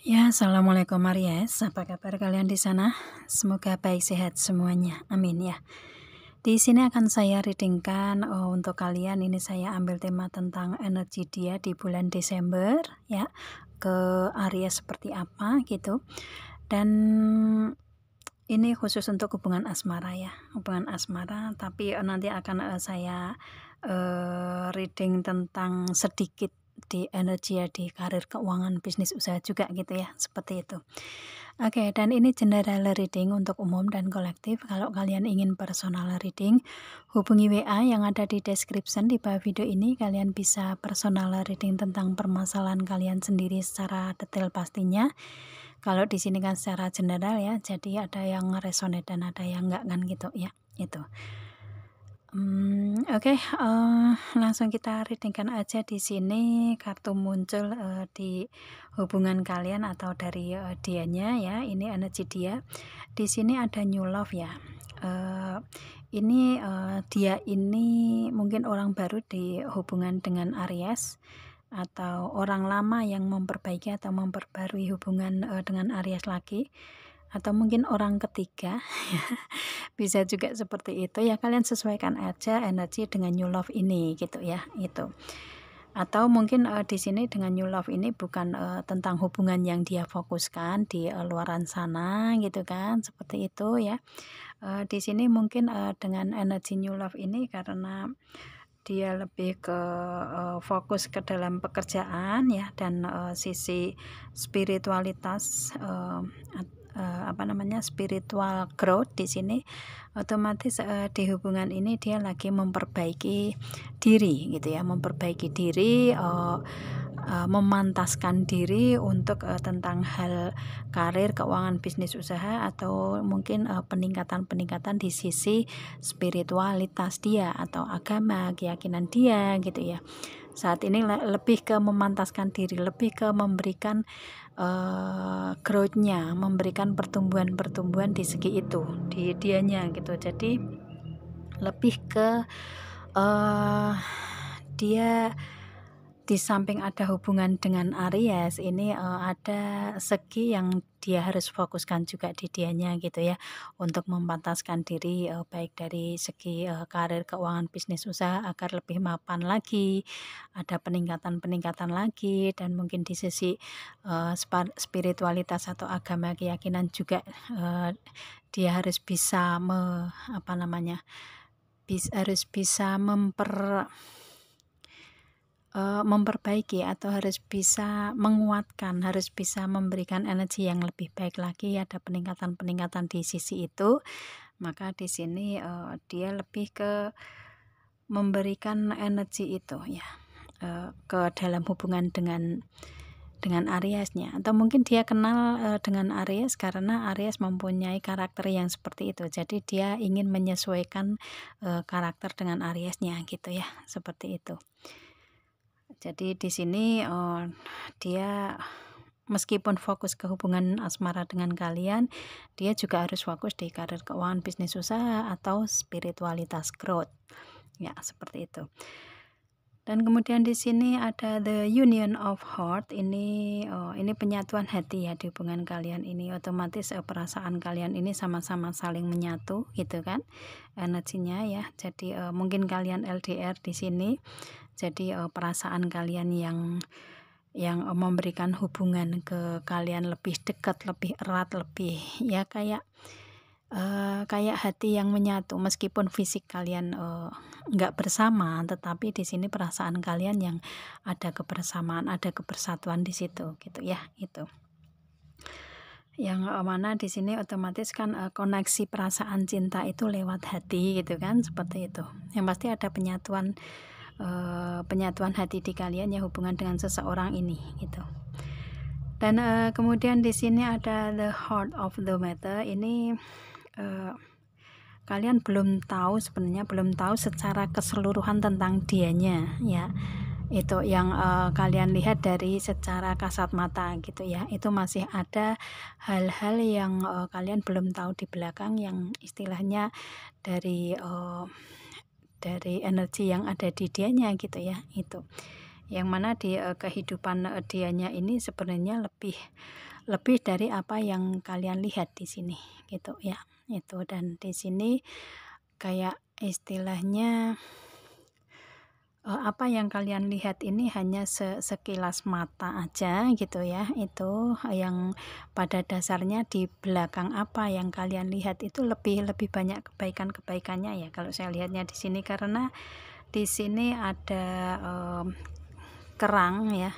Ya, assalamualaikum Aries. Apa kabar kalian di sana? Semoga baik sehat semuanya. Amin ya. Di sini akan saya readingkan untuk kalian. Ini saya ambil tema tentang energi dia di bulan Desember ya. Ke Aries seperti apa gitu. Dan ini khusus untuk hubungan asmara ya. Hubungan asmara, tapi nanti akan saya reading tentang sedikit di energi ya, di karir, keuangan, bisnis, usaha juga gitu ya, seperti itu. Oke, dan ini general reading untuk umum dan kolektif. Kalau kalian ingin personal reading, hubungi WA yang ada di description di bawah video ini. Kalian bisa personal reading tentang permasalahan kalian sendiri secara detail pastinya. Kalau di sini kan secara general ya, jadi ada yang resonate dan ada yang enggak kan gitu ya, itu. Oke, langsung kita readingkan aja di sini kartu muncul di hubungan kalian atau dari dianya ya. Ini energi dia. Di sini ada new love ya. Ini dia ini mungkin orang baru di hubungan dengan Aries atau orang lama yang memperbaiki atau memperbarui hubungan dengan Aries lagi, atau mungkin orang ketiga ya. Bisa juga seperti itu ya, kalian sesuaikan aja energi dengan new love ini gitu ya, itu. Atau mungkin di sini dengan new love ini bukan tentang hubungan yang dia fokuskan di luaran sana gitu kan, seperti itu ya. Di sini mungkin dengan energi new love ini karena dia lebih ke fokus ke dalam pekerjaan ya, dan sisi spiritualitas, spiritual growth di sini otomatis di hubungan ini dia lagi memperbaiki diri gitu ya, memperbaiki diri, memantaskan diri untuk tentang hal karir, keuangan, bisnis, usaha, atau mungkin peningkatan-peningkatan di sisi spiritualitas dia atau agama, keyakinan dia gitu ya. Saat ini lebih ke memantaskan diri, lebih ke memberikan growth-nya, memberikan pertumbuhan-pertumbuhan di segi itu, di dianya gitu. Jadi lebih ke dia di samping ada hubungan dengan Aries ini ada segi yang dia harus fokuskan juga di dianya gitu ya, untuk memantaskan diri baik dari segi karir, keuangan, bisnis, usaha agar lebih mapan lagi, ada peningkatan-peningkatan lagi, dan mungkin di sisi spiritualitas atau agama, keyakinan juga dia harus bisa harus bisa memperbaiki atau harus bisa menguatkan, harus bisa memberikan energi yang lebih baik lagi, ada peningkatan-peningkatan di sisi itu. Maka di sini dia lebih ke memberikan energi itu ya, ke dalam hubungan dengan Ariesnya, atau mungkin dia kenal dengan Aries karena Aries mempunyai karakter yang seperti itu, jadi dia ingin menyesuaikan karakter dengan Ariesnya gitu ya, seperti itu. Jadi di sini dia meskipun fokus ke hubungan asmara dengan kalian, dia juga harus fokus di karir, keuangan, bisnis, usaha, atau spiritualitas growth ya, seperti itu. Dan kemudian di sini ada the union of heart. Ini penyatuan hati ya di hubungan kalian ini. Otomatis perasaan kalian ini sama-sama saling menyatu gitu kan, energinya ya. Jadi mungkin kalian LDR di sini. Jadi perasaan kalian yang memberikan hubungan ke kalian lebih dekat, lebih erat, lebih ya kayak hati yang menyatu, meskipun fisik kalian nggak bersama, tetapi di sini perasaan kalian yang ada kebersamaan, ada kebersatuan di situ gitu ya, itu. Yang mana di sini otomatis kan koneksi perasaan cinta itu lewat hati gitu kan, seperti itu. Yang pasti ada penyatuan hati di kalian ya, hubungan dengan seseorang ini gitu. Dan kemudian di sini ada the heart of the matter. Ini kalian belum tahu secara keseluruhan tentang dianya ya, itu yang kalian lihat dari secara kasat mata gitu ya. Itu masih ada hal-hal yang kalian belum tahu di belakang, yang istilahnya dari energi yang ada di dianya gitu ya, itu yang mana di kehidupan dianya ini sebenarnya lebih dari apa yang kalian lihat di sini gitu ya. Itu, dan di sini kayak istilahnya apa yang kalian lihat ini hanya sekilas mata aja gitu ya. Itu yang pada dasarnya di belakang apa yang kalian lihat itu lebih banyak kebaikannya ya kalau saya lihatnya di sini, karena di sini ada kerang ya,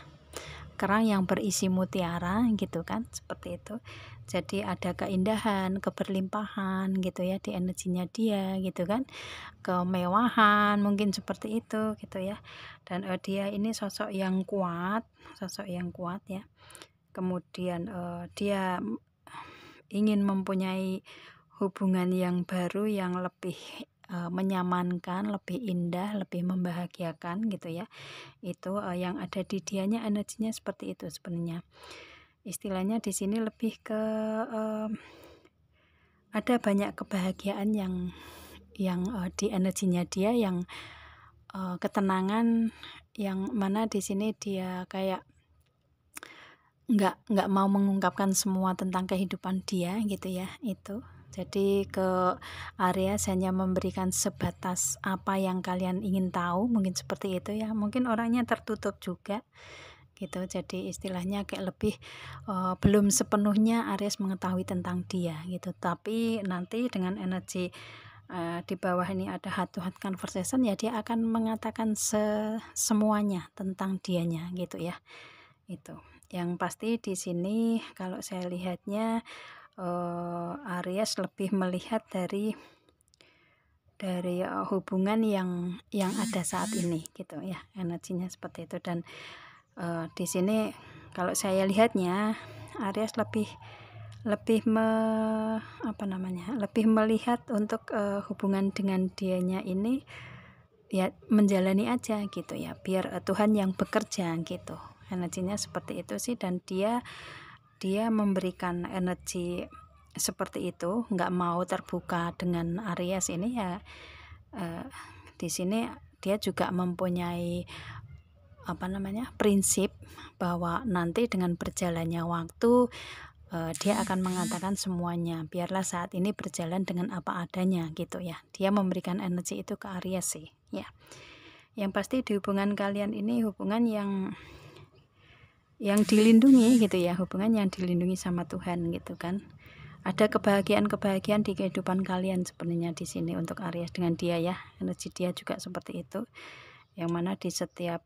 kerang yang berisi mutiara gitu kan, seperti itu. Jadi ada keindahan, keberlimpahan gitu ya di energinya dia gitu kan, kemewahan mungkin seperti itu gitu ya. Dan dia ini sosok yang kuat ya. Kemudian dia ingin mempunyai hubungan yang baru yang lebih menyamankan, lebih indah, lebih membahagiakan gitu ya. Itu yang ada di dianya, energinya seperti itu sebenarnya. Istilahnya di sini lebih ke ada banyak kebahagiaan yang di energinya dia, yang ketenangan, yang mana di sini dia kayak nggak mau mengungkapkan semua tentang kehidupan dia gitu ya. Itu jadi ke Aries hanya memberikan sebatas apa yang kalian ingin tahu, mungkin seperti itu ya. Mungkin orangnya tertutup juga gitu, jadi istilahnya kayak lebih belum sepenuhnya Aries mengetahui tentang dia gitu. Tapi nanti dengan energi di bawah ini ada heart to heart conversation ya, dia akan mengatakan semuanya tentang dianya gitu ya. Itu yang pasti di sini kalau saya lihatnya Aries lebih melihat dari hubungan yang ada saat ini gitu ya, energinya seperti itu. Dan di sini kalau saya lihatnya Aries lebih melihat untuk hubungan dengan dianya ini ya, menjalani aja gitu ya, biar Tuhan yang bekerja gitu, energinya seperti itu sih. Dan dia memberikan energi seperti itu, nggak mau terbuka dengan Aries ini ya. Di sini dia juga mempunyai prinsip bahwa nanti dengan berjalannya waktu dia akan mengatakan semuanya, biarlah saat ini berjalan dengan apa adanya gitu ya. Dia memberikan energi itu ke Aries sih ya. Yang pasti di hubungan kalian ini hubungan yang dilindungi gitu ya, hubungan yang dilindungi sama Tuhan gitu kan. Ada kebahagiaan di kehidupan kalian sebenarnya di sini untuk Aries dengan dia ya. Energi dia juga seperti itu, yang mana di setiap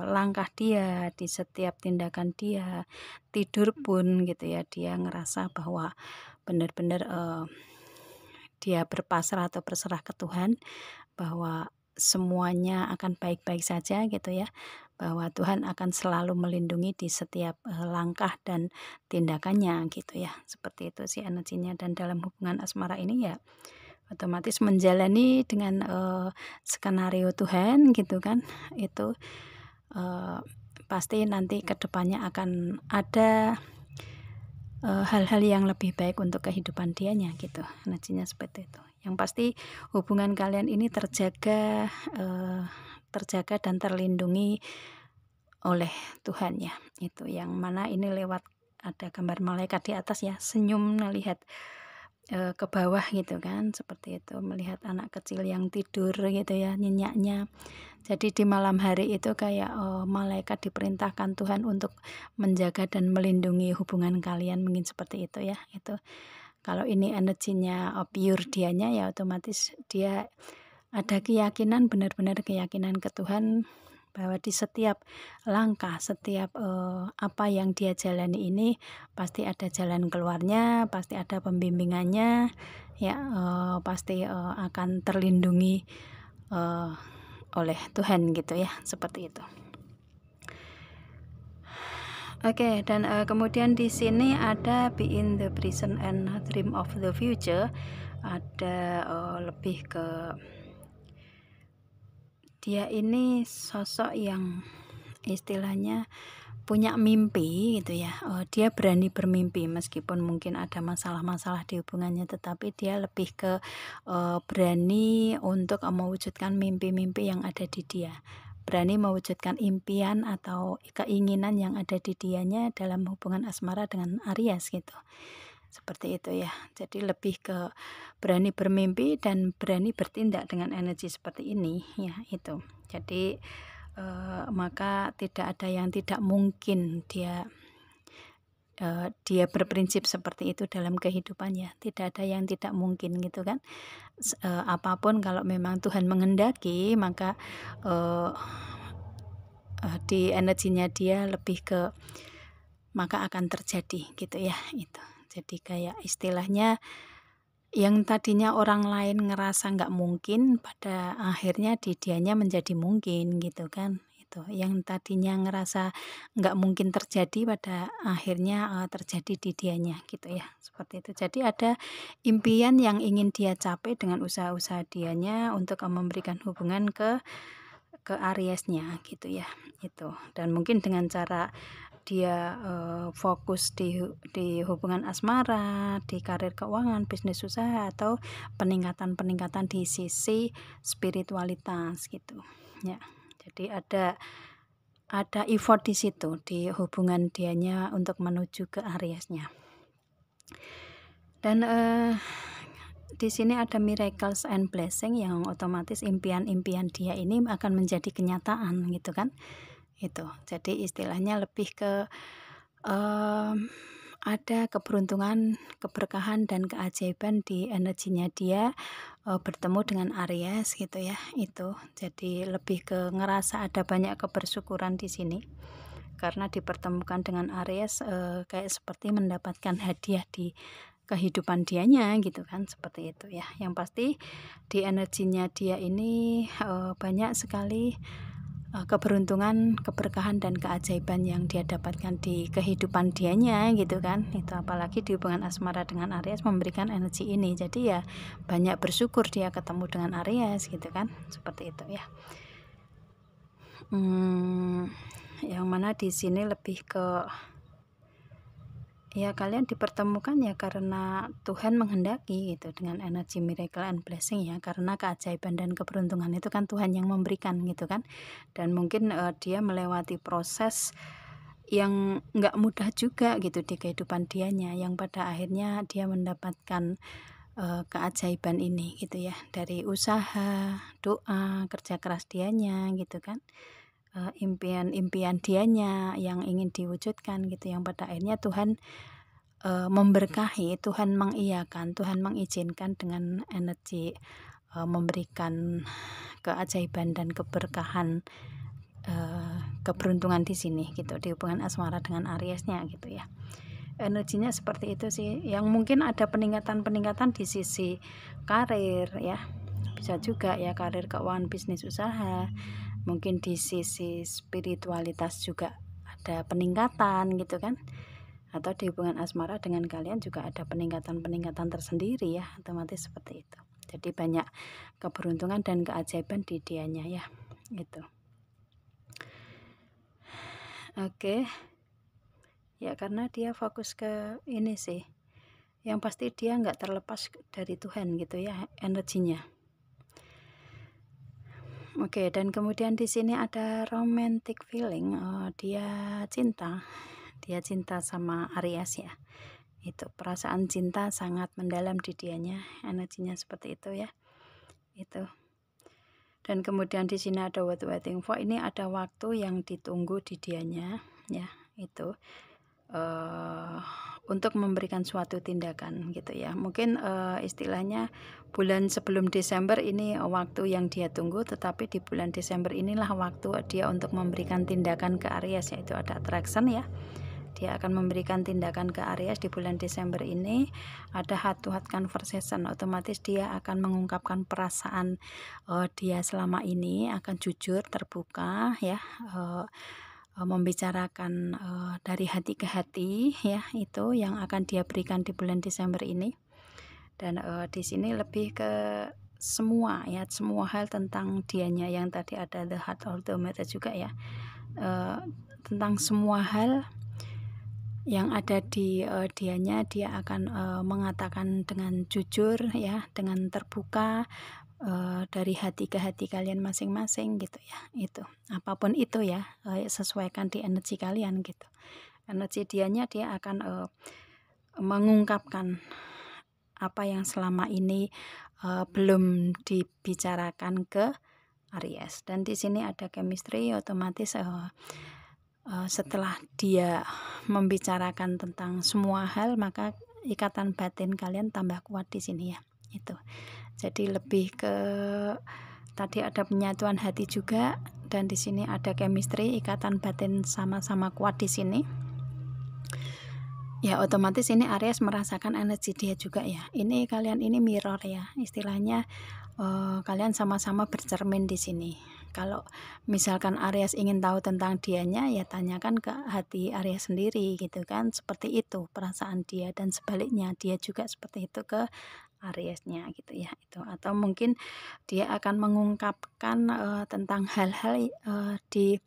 langkah dia, di setiap tindakan dia, tidur pun gitu ya, dia ngerasa bahwa benar-benar dia berpasrah atau berserah ke Tuhan, bahwa semuanya akan baik-baik saja gitu ya, bahwa Tuhan akan selalu melindungi di setiap langkah dan tindakannya gitu ya. Seperti itu sih energinya. Dan dalam hubungan asmara ini ya otomatis menjalani dengan skenario Tuhan gitu kan. Itu pasti nanti kedepannya akan ada hal-hal yang lebih baik untuk kehidupan dianya gitu, energinya seperti itu. Yang pasti hubungan kalian ini terjaga dan terlindungi oleh Tuhan ya. Itu yang mana ini lewat ada gambar malaikat di atas ya, senyum melihat ke bawah gitu kan, seperti itu, melihat anak kecil yang tidur gitu ya, nyenyaknya. Jadi di malam hari itu kayak malaikat diperintahkan Tuhan untuk menjaga dan melindungi hubungan kalian, mungkin seperti itu ya. Itu kalau ini energinya pure dianya ya, otomatis dia ada keyakinan, benar-benar keyakinan ke Tuhan, bahwa di setiap langkah, setiap apa yang dia jalani ini pasti ada jalan keluarnya, pasti ada pembimbingannya ya, pasti akan terlindungi oleh Tuhan gitu ya, seperti itu. Oke, dan kemudian di sini ada be in the present and dream of the future. Ada lebih ke dia ini sosok yang istilahnya punya mimpi gitu ya. Dia berani bermimpi meskipun mungkin ada masalah-masalah di hubungannya, tetapi dia lebih ke berani untuk mewujudkan mimpi-mimpi yang ada di dia. berani mewujudkan impian atau keinginan yang ada di dianya dalam hubungan asmara dengan Aries gitu. Seperti itu ya. Jadi lebih ke berani bermimpi dan berani bertindak dengan energi seperti ini ya itu. Jadi maka tidak ada yang tidak mungkin dia berprinsip seperti itu dalam kehidupannya. Tidak ada yang tidak mungkin gitu kan. Apapun kalau memang Tuhan menghendaki, maka di energinya dia lebih ke maka akan terjadi gitu ya itu. Jadi kayak istilahnya yang tadinya orang lain ngerasa nggak mungkin, pada akhirnya di dianya menjadi mungkin gitu kan. Itu yang tadinya ngerasa nggak mungkin terjadi, pada akhirnya terjadi di dianya gitu ya, seperti itu. Jadi ada impian yang ingin dia capai dengan usaha-usaha dianya untuk memberikan hubungan ke Ariesnya gitu ya itu. Dan mungkin dengan cara dia fokus di hubungan asmara, di karir keuangan, bisnis usaha, atau peningkatan di sisi spiritualitas gitu ya. Jadi ada effort di situ, di hubungan dianya untuk menuju ke Ariesnya. Dan di sini ada miracles and blessing yang otomatis impian-impian dia ini akan menjadi kenyataan gitu kan. Itu. Jadi istilahnya lebih ke ada keberuntungan, keberkahan dan keajaiban di energinya dia bertemu dengan Aries gitu ya. Itu. Jadi lebih ke ngerasa ada banyak kebersyukuran di sini. Karena dipertemukan dengan Aries kayak seperti mendapatkan hadiah di kehidupan dianya gitu kan, seperti itu ya. Yang pasti di energinya dia ini banyak sekali keberuntungan, keberkahan dan keajaiban yang dia dapatkan di kehidupan dianya gitu kan. Itu apalagi di hubungan asmara dengan Aries memberikan energi ini. Jadi ya banyak bersyukur dia ketemu dengan Aries gitu kan. Seperti itu ya. Yang mana di sini lebih ke ya kalian dipertemukan ya karena Tuhan menghendaki gitu, dengan energi miracle and blessing ya, karena keajaiban dan keberuntungan itu kan Tuhan yang memberikan gitu kan. Dan mungkin dia melewati proses yang nggak mudah juga gitu di kehidupan dianya, yang pada akhirnya dia mendapatkan keajaiban ini gitu ya, dari usaha, doa, kerja keras dianya gitu kan. Impian-impian dianya yang ingin diwujudkan gitu, yang pada akhirnya Tuhan memberkahi, Tuhan mengiyakan, Tuhan mengizinkan dengan energi memberikan keajaiban dan keberkahan, keberuntungan di sini gitu, di hubungan asmara dengan Ariesnya gitu ya. Energinya seperti itu sih, yang mungkin ada peningkatan di sisi karir ya, bisa juga ya, karir keuangan, bisnis usaha. Mungkin di sisi spiritualitas juga ada peningkatan gitu kan, atau di hubungan asmara dengan kalian juga ada peningkatan tersendiri ya, otomatis seperti itu. Jadi banyak keberuntungan dan keajaiban di dianya ya gitu. Oke ya, karena dia fokus ke ini sih, yang pasti dia nggak terlepas dari Tuhan gitu ya energinya. Oke, dan kemudian di sini ada romantic feeling, dia cinta sama Aries ya. Itu perasaan cinta sangat mendalam di dianya, energinya seperti itu ya. Itu. Dan kemudian di sini ada what waiting for, ini ada waktu yang ditunggu di dianya ya, itu untuk memberikan suatu tindakan gitu ya. Mungkin istilahnya bulan sebelum Desember ini waktu yang dia tunggu, tetapi di bulan Desember inilah waktu dia untuk memberikan tindakan ke Aries, yaitu ada attraction ya. Dia akan memberikan tindakan ke Aries di bulan Desember ini. Ada heart to heart conversation, otomatis dia akan mengungkapkan perasaan dia selama ini, akan jujur, terbuka ya, membicarakan dari hati ke hati ya, itu yang akan dia berikan di bulan Desember ini. Dan di sini lebih ke semua ya, semua hal tentang dianya, yang tadi ada the heart of the matter juga ya, tentang semua hal yang ada di dianya, dia akan mengatakan dengan jujur ya, dengan terbuka, dari hati ke hati kalian masing-masing gitu ya. Itu apapun itu ya, sesuaikan di energi kalian gitu. Energi dianya dia akan mengungkapkan apa yang selama ini belum dibicarakan ke Aries. Dan di sini ada chemistry, otomatis setelah dia membicarakan tentang semua hal, maka ikatan batin kalian tambah kuat di sini ya. Itu. Jadi lebih ke tadi ada penyatuan hati juga, dan di sini ada chemistry, ikatan batin sama-sama kuat di sini. Ya otomatis ini Aries merasakan energi dia juga ya. Ini kalian ini mirror ya, istilahnya kalian sama-sama bercermin di sini. Kalau misalkan Aries ingin tahu tentang dianya, ya tanyakan ke hati Aries sendiri gitu kan, seperti itu perasaan dia, dan sebaliknya dia juga seperti itu ke Ariesnya gitu ya. Itu atau mungkin dia akan mengungkapkan tentang hal-hal di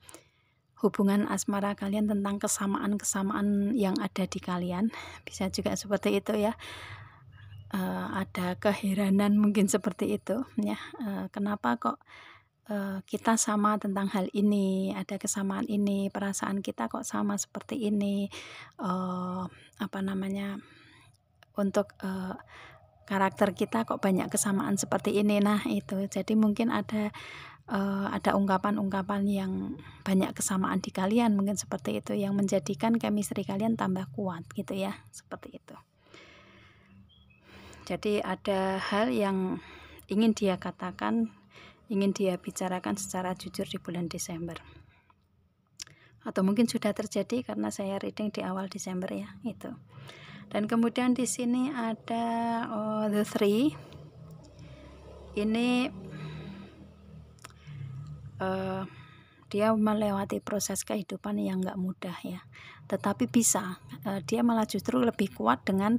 hubungan asmara kalian, tentang kesamaan-kesamaan yang ada di kalian, bisa juga seperti itu ya. Ada keheranan mungkin seperti itu ya, kenapa kok kita sama tentang hal ini, ada kesamaan ini, perasaan kita kok sama seperti ini, apa namanya, untuk karakter kita kok banyak kesamaan seperti ini. Nah itu, jadi mungkin ada ungkapan-ungkapan yang banyak kesamaan di kalian, mungkin seperti itu yang menjadikan chemistry kalian tambah kuat gitu ya, seperti itu. Jadi ada hal yang ingin dia katakan, ingin dia bicarakan secara jujur di bulan Desember, atau mungkin sudah terjadi karena saya reading di awal Desember ya. Itu. Dan kemudian di sini ada the three. Ini dia melewati proses kehidupan yang nggak mudah ya, tetapi bisa dia malah justru lebih kuat dengan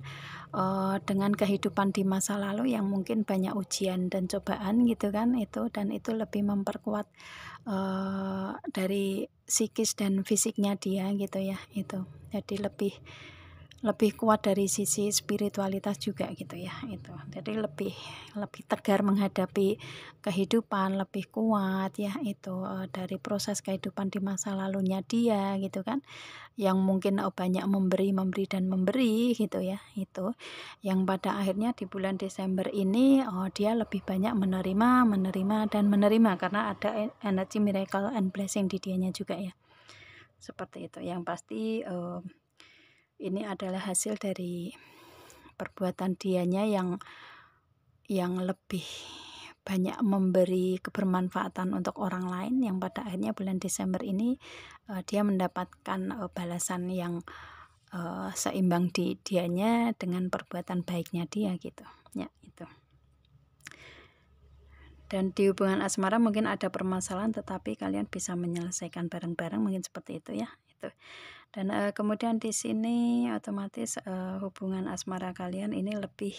kehidupan di masa lalu yang mungkin banyak ujian dan cobaan gitu kan. Itu, dan itu lebih memperkuat dari psikis dan fisiknya dia gitu ya. Itu jadi lebih kuat dari sisi spiritualitas juga gitu ya. Itu jadi lebih tegar menghadapi kehidupan, lebih kuat ya. Itu dari proses kehidupan di masa lalunya dia gitu kan, yang mungkin banyak memberi dan memberi gitu ya. Itu yang pada akhirnya di bulan Desember ini dia lebih banyak menerima dan menerima, karena ada energi miracle and blessing di dianya juga ya, seperti itu. Yang pasti ini adalah hasil dari perbuatan dianya yang lebih banyak memberi kebermanfaatan untuk orang lain, yang pada akhirnya bulan Desember ini dia mendapatkan balasan yang seimbang di dianya dengan perbuatan baiknya dia gitu ya. Itu. Dan di hubungan asmara mungkin ada permasalahan, tetapi kalian bisa menyelesaikan bareng-bareng, mungkin seperti itu ya. Itu. Dan kemudian di sini otomatis hubungan asmara kalian ini lebih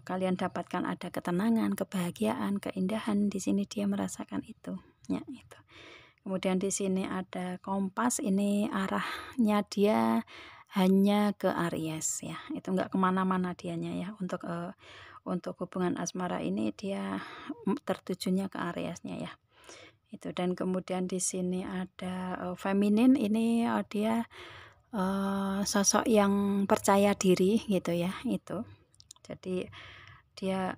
kalian dapatkan ada ketenangan, kebahagiaan, keindahan. Di sini dia merasakan itu ya. Itu. Kemudian di sini ada kompas, ini arahnya dia hanya ke Aries ya. Itu enggak kemana-mana dianya ya. Untuk hubungan asmara ini dia tertujunya ke Ariesnya ya. Itu. Dan kemudian di sini ada feminin, ini dia sosok yang percaya diri gitu ya. Itu. Jadi dia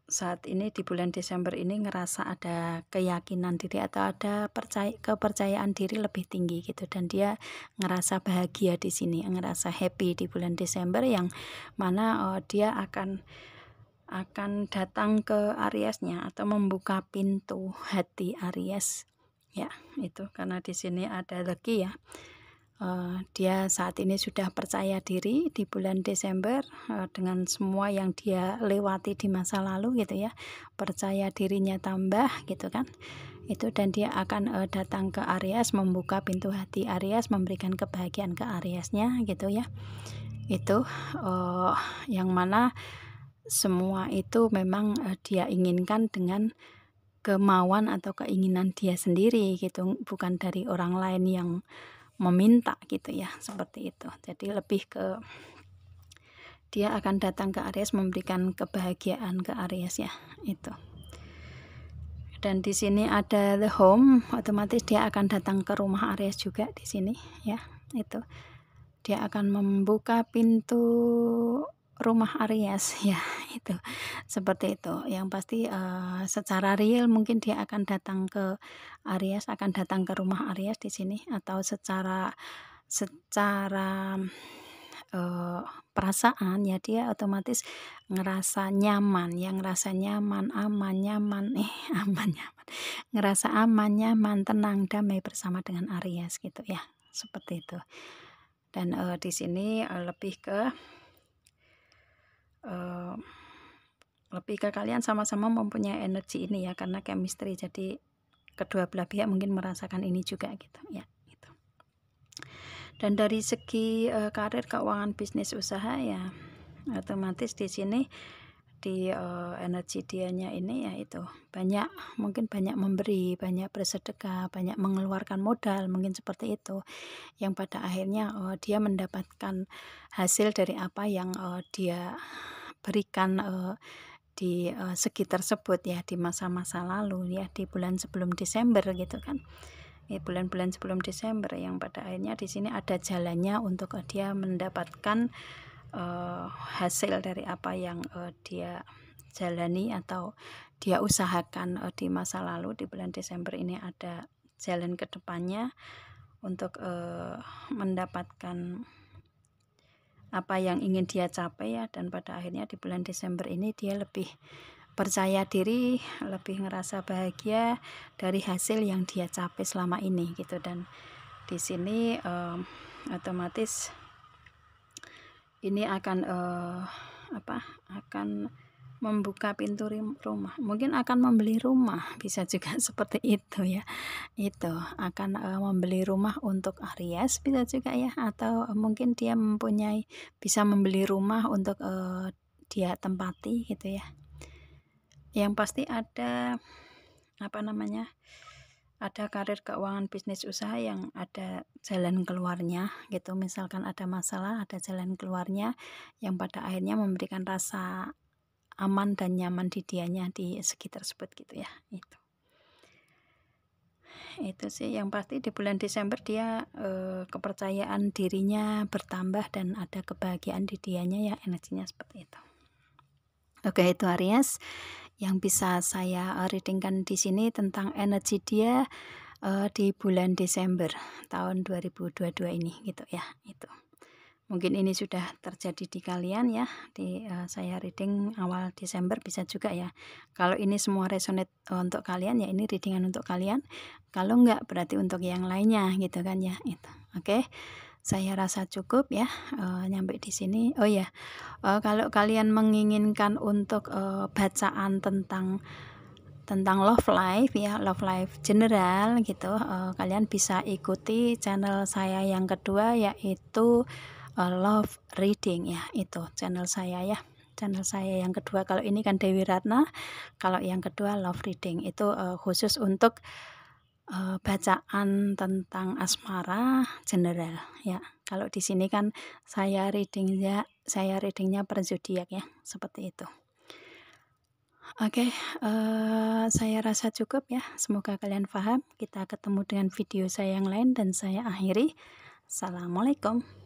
saat ini di bulan Desember ini ngerasa ada keyakinan diri atau ada kepercayaan diri lebih tinggi gitu, dan dia ngerasa bahagia di sini, ngerasa happy di bulan Desember, yang mana dia akan datang ke Ariesnya atau membuka pintu hati Aries ya. Itu karena di sini ada lagi ya. Dia saat ini sudah percaya diri di bulan Desember dengan semua yang dia lewati di masa lalu gitu ya. Percaya dirinya tambah gitu kan. Itu, dan dia akan datang ke Aries, membuka pintu hati Aries, memberikan kebahagiaan ke Ariesnya gitu ya. Itu yang mana semua itu memang dia inginkan dengan kemauan atau keinginan dia sendiri gitu, bukan dari orang lain yang meminta gitu ya, seperti itu. Jadi lebih ke dia akan datang ke Aries memberikan kebahagiaan ke Aries ya, itu. Dan di sini ada the home, otomatis dia akan datang ke rumah Aries juga di sini ya, itu. Dia akan membuka pintu rumah Aries ya, itu. Seperti itu. Yang pasti secara real mungkin dia akan datang ke Aries, akan datang ke rumah Aries di sini, atau secara perasaan ya dia otomatis ngerasa nyaman, yang ngerasa nyaman, aman, nyaman, aman, nyaman, ngerasa aman, nyaman, tenang, damai bersama dengan Aries gitu ya, seperti itu. Dan di sini lebih ke kalian sama-sama mempunyai energi ini ya, karena chemistry, jadi kedua belah pihak mungkin merasakan ini juga gitu ya. Dan dari segi karir, keuangan, bisnis, usaha ya, otomatis di sini di energi dianya ini ya itu mungkin banyak memberi, banyak bersedekah, banyak mengeluarkan modal, mungkin seperti itu, yang pada akhirnya dia mendapatkan hasil dari apa yang dia berikan di segi tersebut ya, di masa-masa lalu ya, di bulan sebelum Desember gitu kan. Bulan-bulan sebelum Desember, yang pada akhirnya di sini ada jalannya untuk dia mendapatkan hasil dari apa yang dia jalani atau dia usahakan di masa lalu. Di bulan Desember ini ada jalan ke depannya untuk mendapatkan apa yang ingin dia capai ya, dan pada akhirnya di bulan Desember ini dia lebih percaya diri, lebih ngerasa bahagia dari hasil yang dia capai selama ini gitu. Dan di sini otomatis ini akan akan membuka pintu rumah, mungkin akan membeli rumah, bisa juga seperti itu ya, itu akan membeli rumah untuk Aries, bisa juga ya, atau mungkin dia bisa membeli rumah untuk dia tempati gitu ya. Yang pasti ada ada karir, keuangan, bisnis, usaha yang ada jalan keluarnya gitu. Misalkan ada masalah, ada jalan keluarnya yang pada akhirnya memberikan rasa aman dan nyaman di dianya di segi tersebut gitu ya. Itu sih yang pasti di bulan Desember dia kepercayaan dirinya bertambah dan ada kebahagiaan di dianya ya, energinya seperti itu. Oke, itu Aries yang bisa saya readingkan di sini tentang energi dia di bulan Desember tahun 2022 ini gitu ya. Itu mungkin ini sudah terjadi di kalian ya, di saya reading awal Desember, bisa juga ya. Kalau ini semua resonate untuk kalian ya, ini readingan untuk kalian. Kalau enggak berarti untuk yang lainnya gitu kan ya. Itu oke. Saya rasa cukup ya nyampe di sini. Oh ya, kalau kalian menginginkan untuk bacaan tentang love life ya, love life general gitu, kalian bisa ikuti channel saya yang kedua, yaitu love reading ya, itu channel saya ya, channel saya yang kedua. Kalau ini kan Dewi Ratna, kalau yang kedua love reading itu khusus untuk bacaan tentang asmara general ya. Kalau di sini kan saya readingnya per zodiak ya, seperti itu. Oke, saya rasa cukup ya. Semoga kalian paham. Kita ketemu dengan video saya yang lain dan saya akhiri. Assalamualaikum.